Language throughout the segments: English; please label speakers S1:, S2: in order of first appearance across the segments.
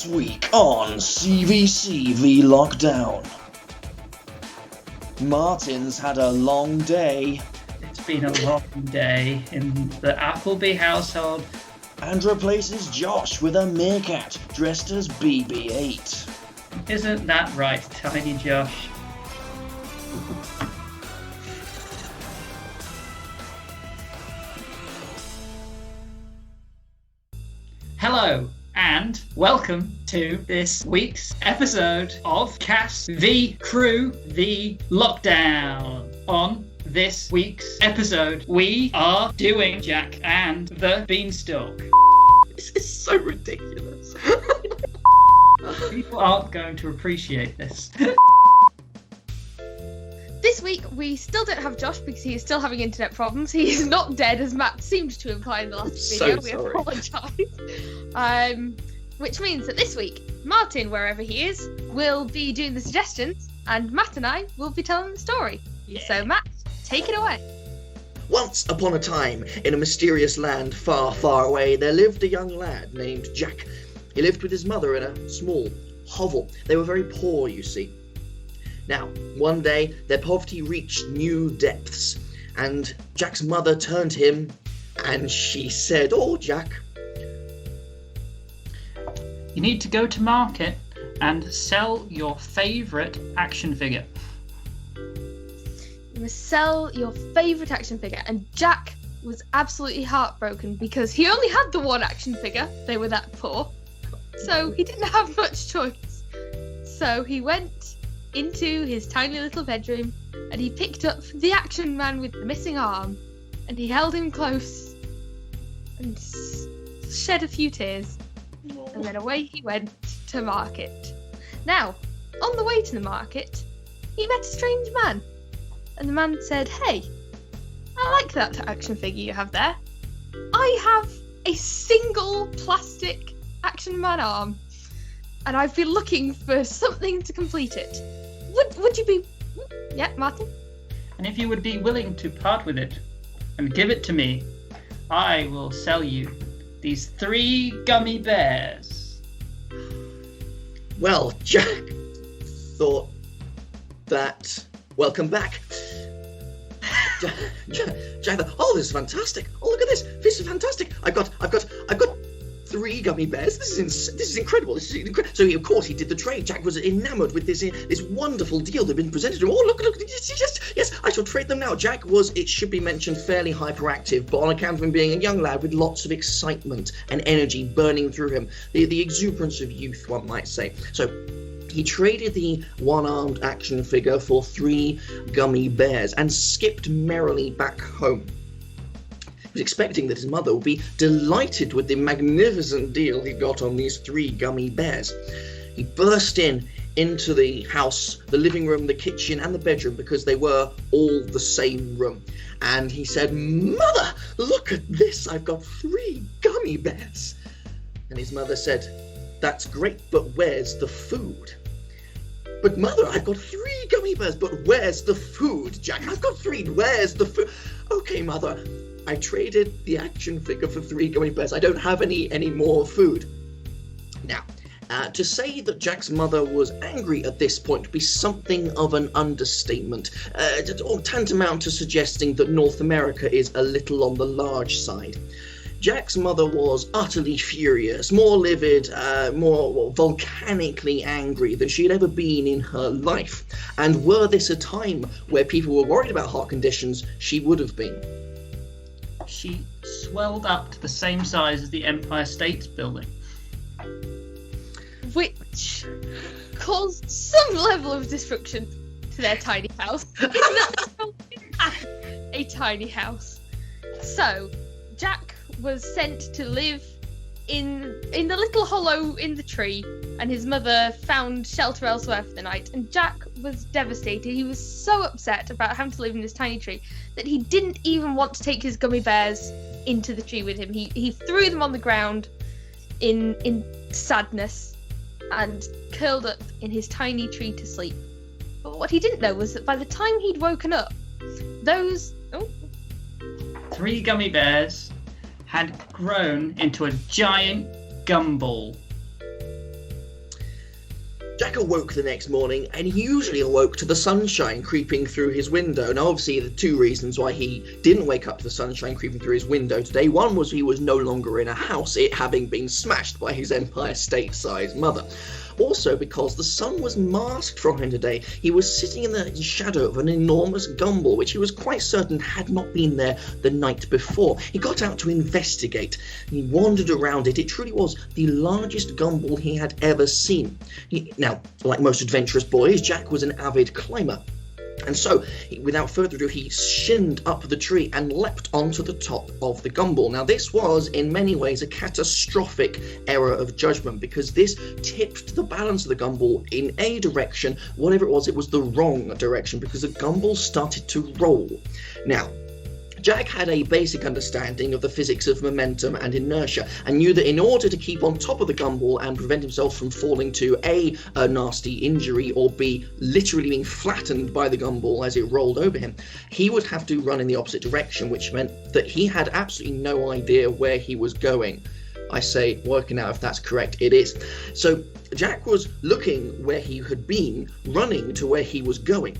S1: week on CVCVLockdown. Martin's had a long day.
S2: It's been a long day in the Appleby household.
S1: And replaces Josh with a meerkat dressed as BB-8.
S2: Isn't that right, Tiny Josh? Hello, and welcome to this week's episode of Cass v Crew v Lockdown. On this week's episode, we are doing Jack and the Beanstalk.
S3: This is so ridiculous.
S2: People aren't going to appreciate this.
S4: This week, we still don't have Josh because he is still having internet problems. He is not dead, as Matt seemed to imply in the last video. We apologise. Which means that this week, Martin, wherever he is, will be doing the suggestions, and Matt and I will be telling the story.
S2: Yeah.
S4: So, Matt, take it away.
S3: Once upon a time, in a mysterious land far, far away, there lived a young lad named Jack. He lived with his mother in a small hovel. They were very poor, you see. Now, one day, their poverty reached new depths, and Jack's mother turned to him, and she said, "Oh, Jack,
S2: You need to go to market and sell your favourite action figure."
S4: You must sell your favourite action figure. And Jack was absolutely heartbroken because he only had the one action figure. They were that poor. So he didn't have much choice. So he went into his tiny little bedroom and he picked up the action man with the missing arm and he held him close and shed a few tears. And then away he went to market. Now, on the way to the market, he met a strange man. And the man said, "Hey, I like that action figure you have there. I have a single plastic action man arm. And I've been looking for something to complete it. Would you be..." Yeah, Martin?
S2: And if you would be willing to part with it and give it to me, I will sell you these 3 gummy bears.
S3: well, Jack thought that... Welcome back. Jack thought, "Oh, this is fantastic. Oh, look at this. This is fantastic. I've got 3 gummy bears. This is incredible. So of course he did the trade. Jack was enamored with this wonderful deal that had been presented to him. Oh, look, yes, I shall trade them now. Jack was, it should be mentioned, fairly hyperactive, but on account of him being a young lad with lots of excitement and energy burning through him, the exuberance of youth, one might say. So he traded the one-armed action figure for 3 gummy bears and skipped merrily back home. He was expecting that his mother would be delighted with the magnificent deal he got on these 3 gummy bears. He burst into the house, the living room, the kitchen and the bedroom, because they were all the same room. And he said, "Mother, look at this, I've got 3 gummy bears." And his mother said, "That's great, but where's the food?" "But mother, I've got 3 gummy bears, but where's the food, Jack? I've got 3, where's the food?" "Okay, mother, I traded the action figure for 3 gummy bears. I don't have any more food." Now, to say that Jack's mother was angry at this point would be something of an understatement, or tantamount to suggesting that North America is a little on the large side. Jack's mother was utterly furious, more livid, more volcanically angry than she had ever been in her life. And were this a time where people were worried about heart conditions, she would have been.
S2: She swelled up to the same size as the Empire State Building.
S4: Which caused some level of destruction to their tiny house. A tiny house. So, Jack was sent to live in the little hollow in the tree, and his mother found shelter elsewhere for the night, and Jack was devastated. He was so upset about having to live in this tiny tree that he didn't even want to take his gummy bears into the tree with him. He threw them on the ground in sadness and curled up in his tiny tree to sleep. But what he didn't know was that by the time he'd woken up, those
S2: 3 gummy bears had grown into a giant gumball.
S3: Jack awoke the next morning, and he usually awoke to the sunshine creeping through his window. Now, obviously, the two reasons why he didn't wake up to the sunshine creeping through his window today. One was he was no longer in a house, it having been smashed by his Empire State-sized mother. Also, because the sun was masked from him today, he was sitting in the shadow of an enormous gumball, which he was quite certain had not been there the night before. He got out to investigate, and he wandered around it. It truly was the largest gumball he had ever seen. Now, like most adventurous boys, Jack was an avid climber. And so, without further ado, he shinned up the tree and leapt onto the top of the gumball. Now, this was, in many ways, a catastrophic error of judgment, because this tipped the balance of the gumball in a direction. Whatever it was the wrong direction, because the gumball started to roll. Now, Jack had a basic understanding of the physics of momentum and inertia, and knew that in order to keep on top of the gumball and prevent himself from falling to A, nasty injury, or B, literally being flattened by the gumball as it rolled over him, he would have to run in the opposite direction, which meant that he had absolutely no idea where he was going. I say, working out if that's correct, it is. So Jack was looking where he had been, running to where he was going.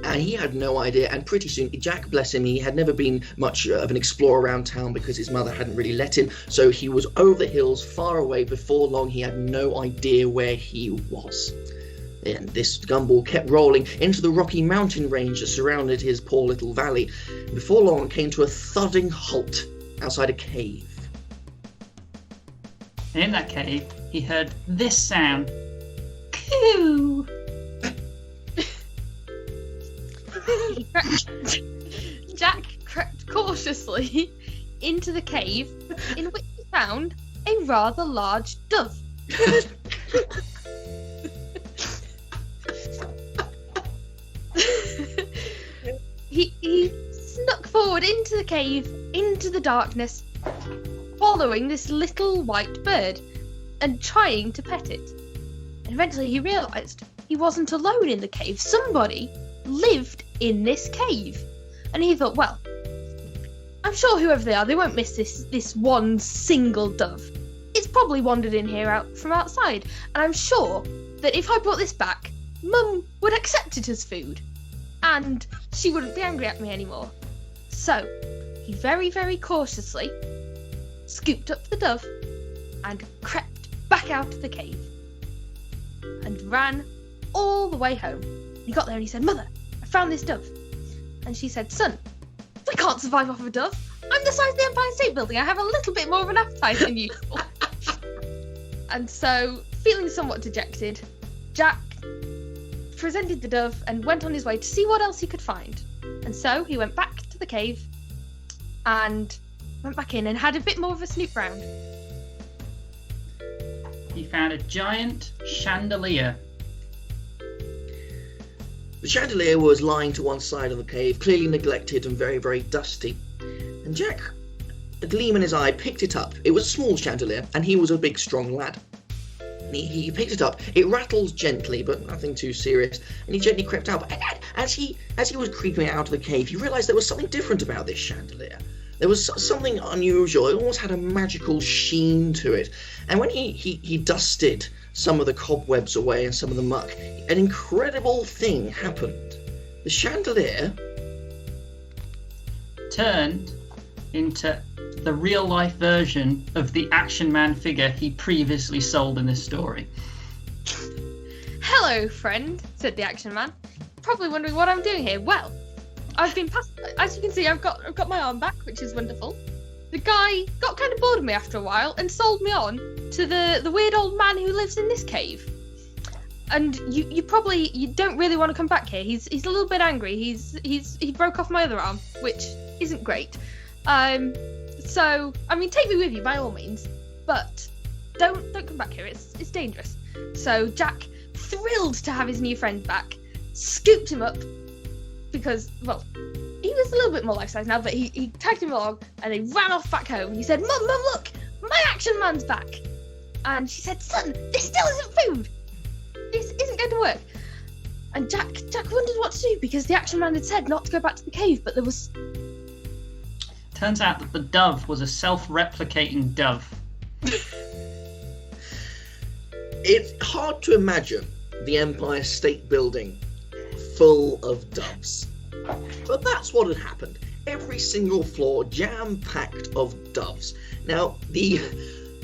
S3: And he had no idea, and pretty soon, Jack, bless him, he had never been much of an explorer around town because his mother hadn't really let him, so he was over the hills, far away. Before long, he had no idea where he was. And this gumball kept rolling into the rocky mountain range that surrounded his poor little valley. Before long, it came to a thudding halt outside a cave.
S2: In that cave, he heard this sound. Coo!
S4: Jack crept cautiously into the cave, in which he found a rather large dove. He snuck forward into the cave, into the darkness, following this little white bird and trying to pet it. And eventually he realised he wasn't alone in the cave. Somebody lived in this cave. And he thought, well, I'm sure whoever they are, they won't miss this one single dove. It's probably wandered in here out from outside. And I'm sure that if I brought this back, Mum would accept it as food. And she wouldn't be angry at me anymore. So, he very, very cautiously scooped up the dove and crept back out of the cave. And ran all the way home. He got there and he said, Mother, I found this dove. And she said, Son, we can't survive off a dove. I'm the size of the Empire State Building. I have a little bit more of an appetite than usual. And so, feeling somewhat dejected, Jack presented the dove and went on his way to see what else he could find. And so, he went back to the cave and went back in and had a bit more of a snoop round.
S2: He found a giant chandelier.
S3: The chandelier was lying to one side of the cave, clearly neglected and very, very dusty. And Jack, a gleam in his eye, picked it up. It was a small chandelier, and he was a big, strong lad. And he picked it up. It rattled gently, but nothing too serious. And he gently crept out. But as he was creeping out of the cave, he realised there was something different about this chandelier. There was something unusual. It almost had a magical sheen to it. And when he dusted some of the cobwebs away and some of the muck, an incredible thing happened. The chandelier
S2: turned into the real-life version of the Action Man figure he previously sold in this story.
S4: Hello, friend, said the Action Man. Probably wondering what I'm doing here. Well, I've been past, as you can see, I've got my arm back, which is wonderful. The guy got kind of bored of me after a while and sold me on to the weird old man who lives in this cave. And you don't really want to come back here. He's a little bit angry. He broke off my other arm, which isn't great. So I mean, take me with you by all means, but don't come back here. It's dangerous. So Jack, thrilled to have his new friend back, scooped him up because, well, he was a little bit more life-size now, but he tagged him along and they ran off back home. And he said, Mum, look, my Action Man's back. And she said, Son, this still isn't food. This isn't going to work. And Jack wondered what to do because the Action Man had said not to go back to the cave, but there was...
S2: Turns out that the dove was a self-replicating dove.
S3: It's hard to imagine the Empire State Building full of doves. But that's what had happened. Every single floor jam-packed of doves. Now,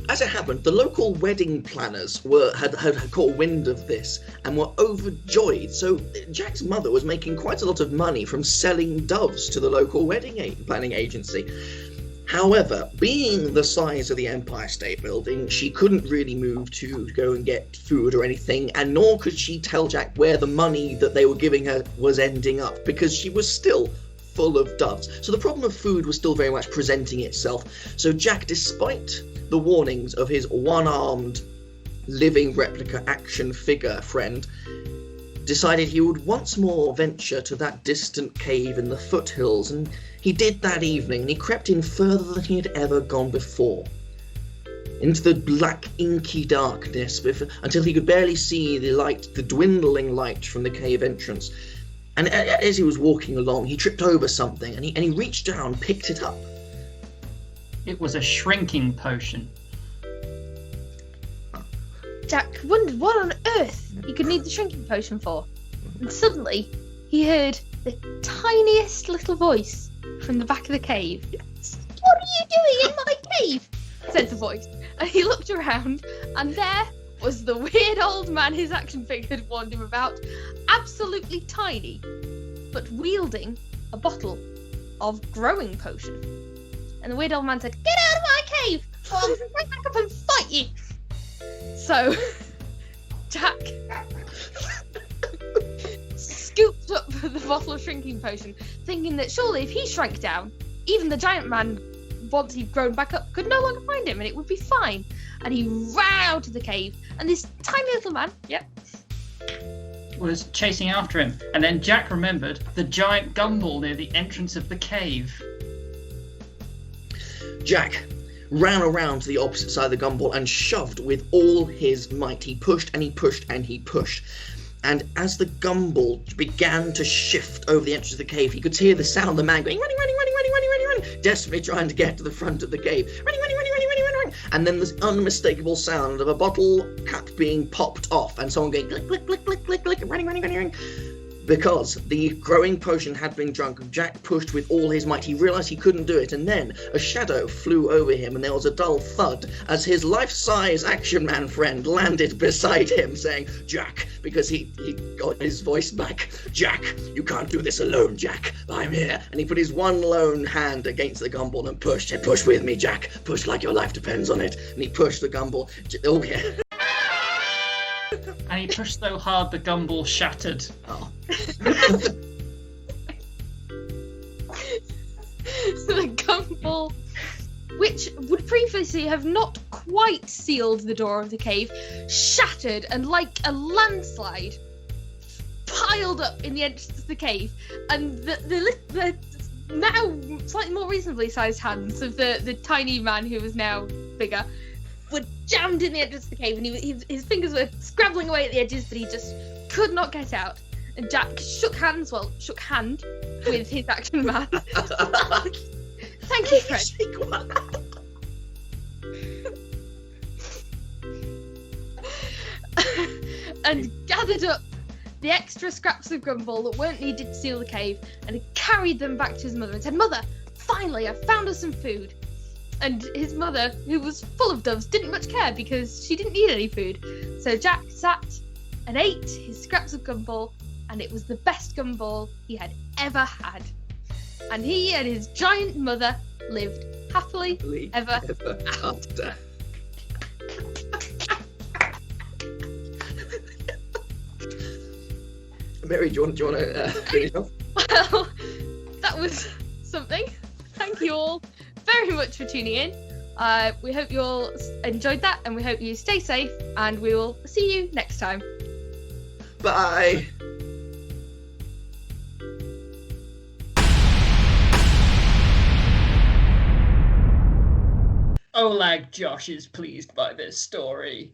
S3: as it happened, the local wedding planners had caught wind of this and were overjoyed. So Jack's mother was making quite a lot of money from selling doves to the local wedding planning agency. However, being the size of the Empire State Building, she couldn't really move to go and get food or anything, and nor could she tell Jack where the money that they were giving her was ending up, because she was still full of doves. So the problem of food was still very much presenting itself. So Jack, despite the warnings of his one-armed living replica action figure friend, decided he would once more venture to that distant cave in the foothills, and he did that evening, and he crept in further than he had ever gone before, into the black inky darkness, until he could barely see the dwindling light from the cave entrance. And as he was walking along, he tripped over something, and he reached down, picked it up.
S2: It was a shrinking potion.
S4: Jack wondered what on earth he could need the shrinking potion for. And suddenly, he heard the tiniest little voice from the back of the cave. "What are you doing in my cave?" said the voice. And he looked around, and there was the weird old man his action figure had warned him about, absolutely tiny, but wielding a bottle of growing potion. And the weird old man said, "Get out of my cave, or I'll right back up and fight you." So, Jack scooped up the bottle of shrinking potion, thinking that surely if he shrank down, even the giant man, once he'd grown back up, could no longer find him and it would be fine. And he ran out of the cave, and this tiny little man,
S2: was chasing after him. And then Jack remembered the giant gumball near the entrance of the cave.
S3: Jack ran around to the opposite side of the gumball and shoved with all his might. He pushed and he pushed and he pushed. And as the gumball began to shift over the entrance of the cave, he could hear the sound of the man going, running, desperately trying to get to the front of the cave. Running. And then this unmistakable sound of a bottle cap being popped off and someone going, click, running. Because the growing potion had been drunk, Jack pushed with all his might. He realised he couldn't do it, and then a shadow flew over him, and there was a dull thud as his life-size action man friend landed beside him, saying, "Jack," because he got his voice back. "Jack, you can't do this alone, Jack. I'm here." And he put his one lone hand against the gumball and pushed. He "Push with me, Jack. Push like your life depends on it." And he pushed the gumball. Oh, yeah.
S2: And he pushed so hard the gumball shattered.
S3: Oh.
S4: The gumball, which would previously have not quite sealed the door of the cave, shattered and, like a landslide, piled up in the entrance of the cave, and the now slightly more reasonably sized hands of the tiny man who was now bigger were jammed in the entrance of the cave, and his fingers were scrabbling away at the edges, but he just could not get out. And Jack shook hand with his action man. Thank you, Fred. And gathered up the extra scraps of gumball that weren't needed to seal the cave, and he carried them back to his mother and said, "Mother, finally, I've found us some food." And his mother, who was full of doves, didn't much care because she didn't need any food. So Jack sat and ate his scraps of gumball, and it was the best gumball he had ever had. And he and his giant mother lived happily ever after.
S3: Mary, do you want to finish off?
S4: Well, that was something. Thank you all very much for tuning in. We hope you all enjoyed that, and we hope you stay safe, and we will see you next time.
S3: Bye.
S2: Olag Josh is pleased by this story.